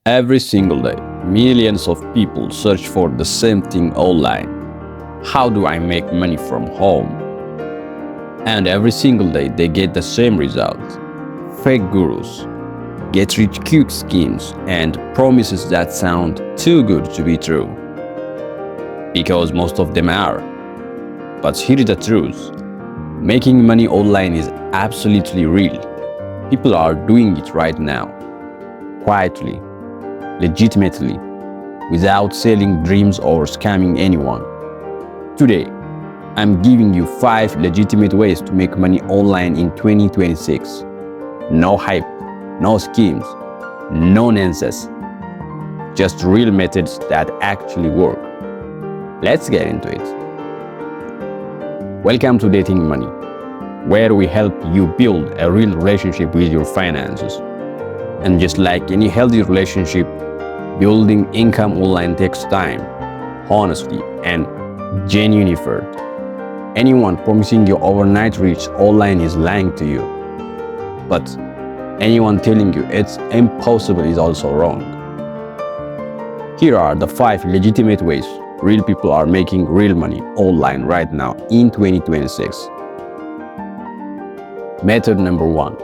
Every single day, millions of people search for the same thing online. How do I make money from home? And every single day, they get the same result. Fake gurus, get rich quick schemes, and promises that sound too good to be true. Because most of them are. But here is the truth. Making money online is absolutely real. People are doing it right now. Quietly, legitimately, without selling dreams or scamming anyone. Today, I'm giving you 5 legitimate ways to make money online in 2026. No hype, no schemes, no nonsense. Just real methods that actually work. Let's get into it. Welcome to Dating Money, where we help you build a real relationship with your finances. And just like any healthy relationship, building income online takes time, honesty, and genuine effort. Anyone promising you overnight reach online is lying to you. But anyone telling you it's impossible is also wrong. Here are the 5 legitimate ways real people are making real money online right now in 2026. Method number 1.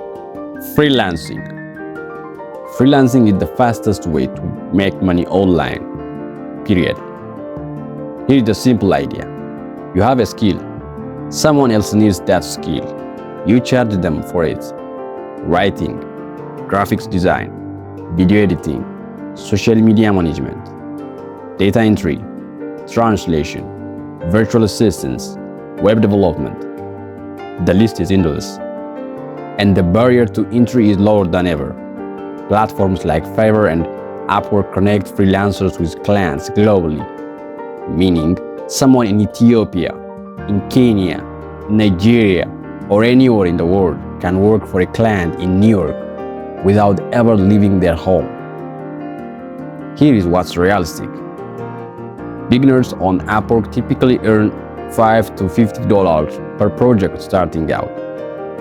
Freelancing. Freelancing is the fastest way to make money online. Period. Here is the simple idea. You have a skill. Someone else needs that skill. You charge them for it. Writing, graphics design, video editing, social media management, data entry, translation, virtual assistants, web development. The list is endless. And the barrier to entry is lower than ever. Platforms like Fiverr and Upwork connect freelancers with clients globally, meaning someone in Ethiopia, in Kenya, Nigeria, or anywhere in the world can work for a client in New York without ever leaving their home. Here is what's realistic. Beginners on Upwork typically earn $5 to $50 per project starting out.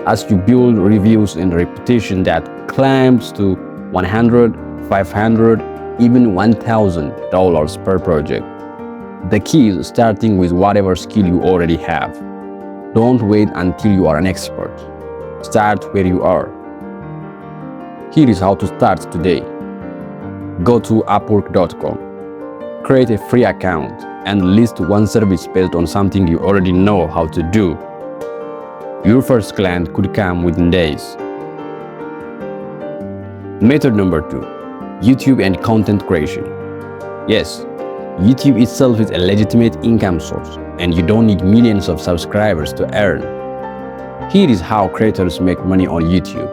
As you build reviews and reputation that climbs to $100, $500, even $1,000 per project. The key is starting with whatever skill you already have. Don't wait until you are an expert. Start where you are. Here is how to start today. Go to Upwork.com. Create a free account and list one service based on something you already know how to do. Your first client could come within days. Method number 2. YouTube and content creation. Yes, YouTube itself is a legitimate income source, and you don't need millions of subscribers to earn. Here is how creators make money on YouTube.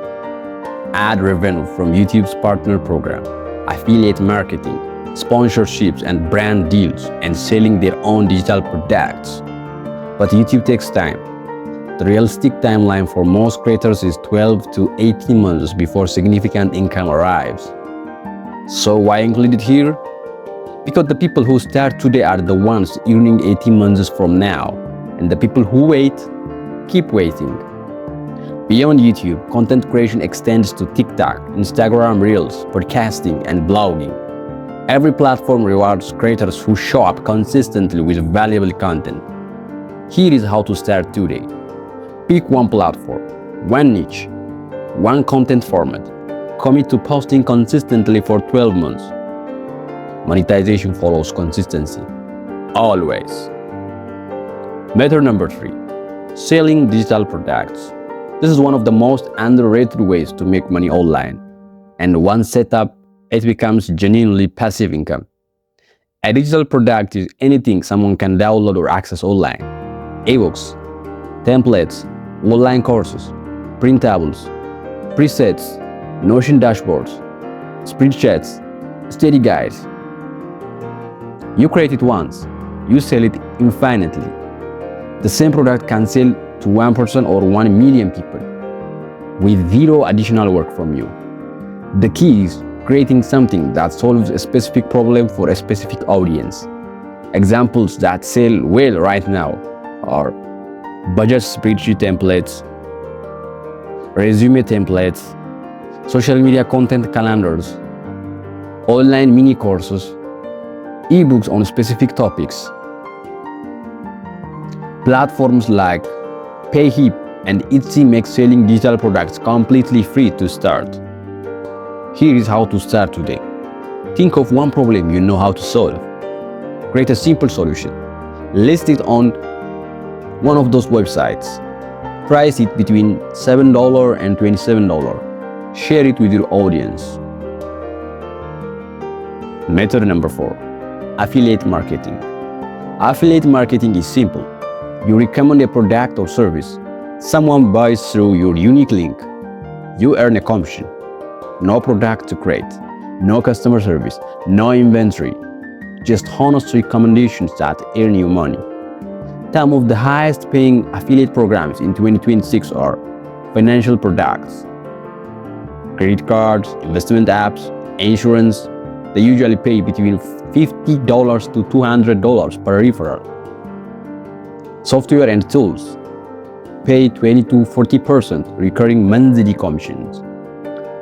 Ad revenue from YouTube's partner program, affiliate marketing, sponsorships and brand deals, and selling their own digital products. But YouTube takes time. The realistic timeline for most creators is 12 to 18 months before significant income arrives. So why include it here? Because the people who start today are the ones earning 18 months from now, and the people who wait, keep waiting. Beyond YouTube, content creation extends to TikTok, Instagram Reels, podcasting, and blogging. Every platform rewards creators who show up consistently with valuable content. Here is how to start today. Pick one platform, one niche, one content format. Commit to posting consistently for 12 months. Monetization follows consistency. Always. Method number 3. Selling digital products. This is one of the most underrated ways to make money online. And once set up, it becomes genuinely passive income. A digital product is anything someone can download or access online. Ebooks, templates, online courses, printables, presets, Notion dashboards, spreadsheets, study guides. You create it once, you sell it infinitely. The same product can sell to 1% or 1 million people with zero additional work from you. The key is creating something that solves a specific problem for a specific audience. Examples that sell well right now are budget spreadsheet templates, resume templates, social media content calendars, online mini courses, ebooks on specific topics. Platforms like Payhip and Etsy make selling digital products completely free to start. Here is how to start today. Think of one problem you know how to solve. Create a simple solution. List it on one of those websites. Price it between $7 and $27. Share it with your audience. Method number 4. Affiliate marketing. Affiliate marketing is simple. You recommend a product or service. Someone buys through your unique link. You earn a commission. No product to create, no customer service, no inventory. Just honest recommendations that earn you money. Some of the highest paying affiliate programs in 2026 are financial products, credit cards, investment apps, insurance. They usually pay between $50 to $200 per referral. Software and tools pay 20 to 40% recurring monthly commissions.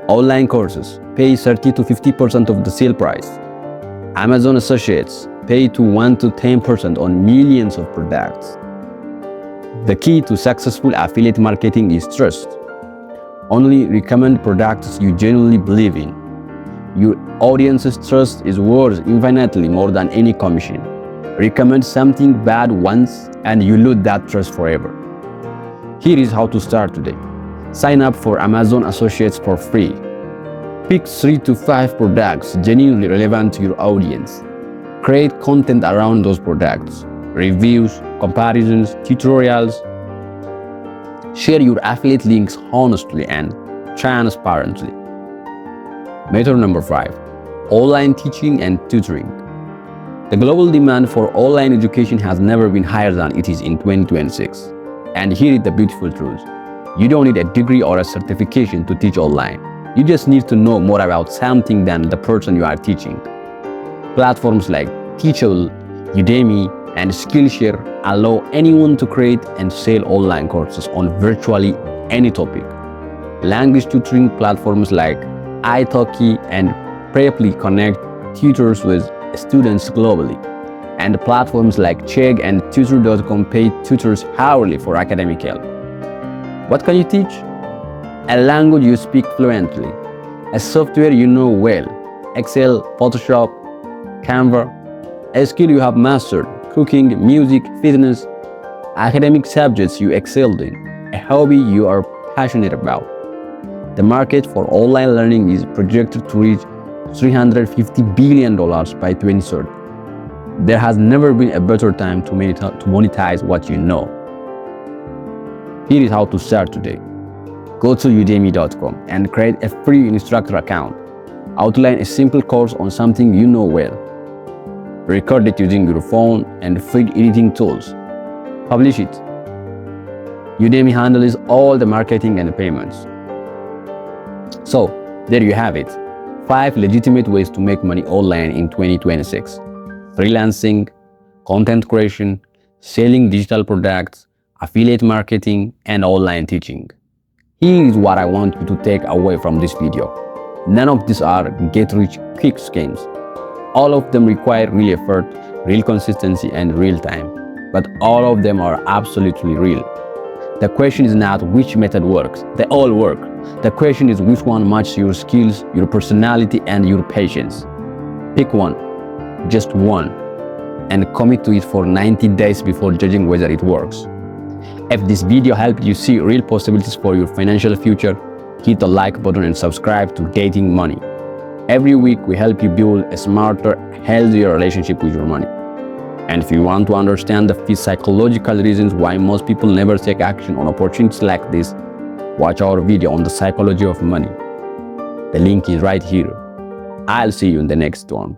Online courses pay 30 to 50% of the sale price. Amazon associates pay to 1 to 10% on millions of products. The key to successful affiliate marketing is trust. Only recommend products you genuinely believe in. Your audience's trust is worth infinitely more than any commission. Recommend something bad once and you lose that trust forever. Here is how to start today. Sign up for Amazon Associates for free. Pick 3 to 5 products genuinely relevant to your audience. Create content around those products. Reviews, comparisons, tutorials. Share your affiliate links honestly and transparently. Method number 5. Online teaching and tutoring. The global demand for online education has never been higher than it is in 2026. And here is the beautiful truth. You don't need a degree or a certification to teach online. You just need to know more about something than the person you are teaching. Platforms like Teachable, Udemy, and Skillshare allow anyone to create and sell online courses on virtually any topic. Language tutoring platforms like italki and Preply connect tutors with students globally. And platforms like Chegg and Tutor.com pay tutors hourly for academic help. What can you teach? A language you speak fluently, a software you know well, Excel, Photoshop, Canva, a skill you have mastered, cooking, music, fitness, academic subjects you excelled in, a hobby you are passionate about. The market for online learning is projected to reach $350 billion by 2030. There has never been a better time to monetize what you know. Here is how to start today. Go to udemy.com and create a free instructor account. Outline a simple course on something you know well. Record it using your phone and free editing tools. Publish it. Udemy handles all the marketing and payments. So, there you have it. 5 legitimate ways to make money online in 2026. Freelancing, content creation, selling digital products, affiliate marketing, and online teaching. Here is what I want you to take away from this video. None of these are get-rich-quick schemes. All of them require real effort, real consistency, and real time. But all of them are absolutely real. The question is not which method works. They all work. The question is which one matches your skills, your personality, and your patience. Pick one, just one, and commit to it for 90 days before judging whether it works. If this video helped you see real possibilities for your financial future, hit the like button and subscribe to Dating Money. Every week, we help you build a smarter, healthier relationship with your money. And if you want to understand the psychological reasons why most people never take action on opportunities like this, watch our video on the psychology of money. The link is right here. I'll see you in the next one.